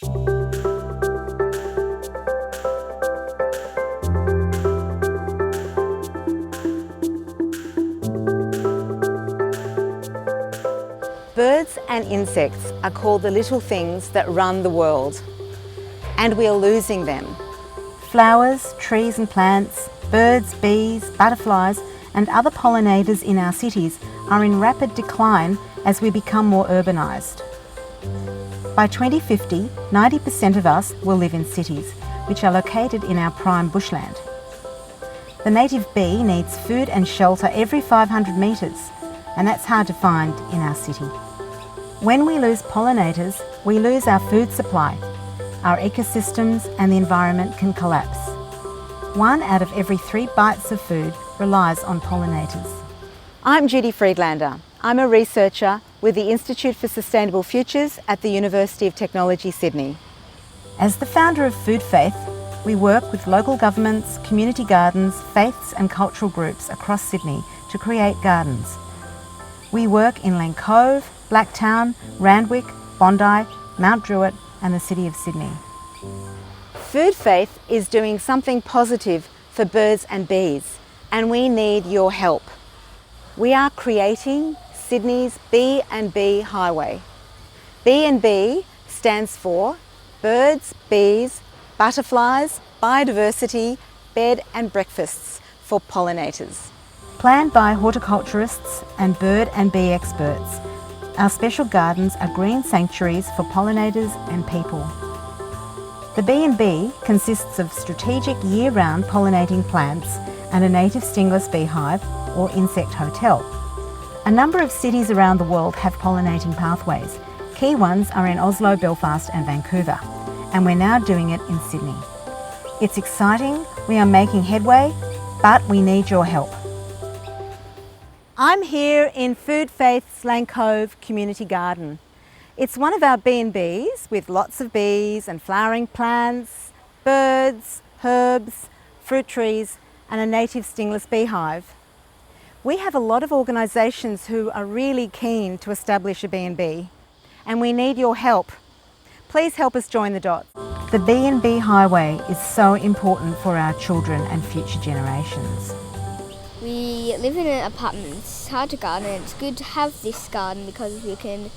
Birds and insects are called the little things that run the world, and we are losing them. Flowers, trees and plants, birds, bees, butterflies and other pollinators in our cities are in rapid decline as we become more urbanised. By 2050, 90% of us will live in cities, which are located in our prime bushland. The native bee needs food and shelter every 500 metres, and that's hard to find in our city. When we lose pollinators, we lose our food supply. Our ecosystems and the environment can collapse. 1 out of every 3 bites of food relies on pollinators. I'm Judy Friedlander. I'm a researcher with the Institute for Sustainable Futures at the University of Technology, Sydney. As the founder of FoodFaith, we work with local governments, community gardens, faiths and cultural groups across Sydney to create gardens. We work in Lane Cove, Blacktown, Randwick, Bondi, Mount Druitt and the City of Sydney. FoodFaith is doing something positive for birds and bees, and we need your help. We are creating Sydney's B&B Highway. B&B stands for birds, bees, butterflies, biodiversity, bed and breakfasts for pollinators. Planned by horticulturists and bird and bee experts, our special gardens are green sanctuaries for pollinators and people. The B&B consists of strategic year-round pollinating plants and a native stingless beehive or insect hotel. A number of cities around the world have pollinating pathways. Key ones are in Oslo, Belfast and Vancouver, and we're now doing it in Sydney. It's exciting, we are making headway, but we need your help. I'm here in FoodFaith's Lane Cove Community Garden. It's one of our B&Bs with lots of bees and flowering plants, birds, herbs, fruit trees and a native stingless beehive. We have a lot of organisations who are really keen to establish a B&B, and we need your help. Please help us join the dots. The B&B Highway is so important for our children and future generations. We live in an apartment. It's hard to garden. It's good to have this garden because we can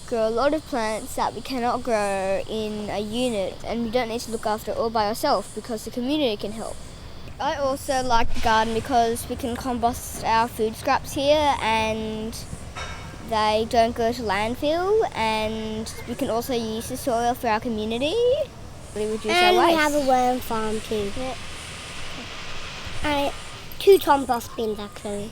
grow a lot of plants that we cannot grow in a unit, and we don't need to look after it all by ourselves because the community can help. I also like the garden because we can compost our food scraps here and they don't go to landfill, and we can also use the soil for our community. We reduce our waste. And we have a worm farm too. Yeah. And 2 compost bins actually.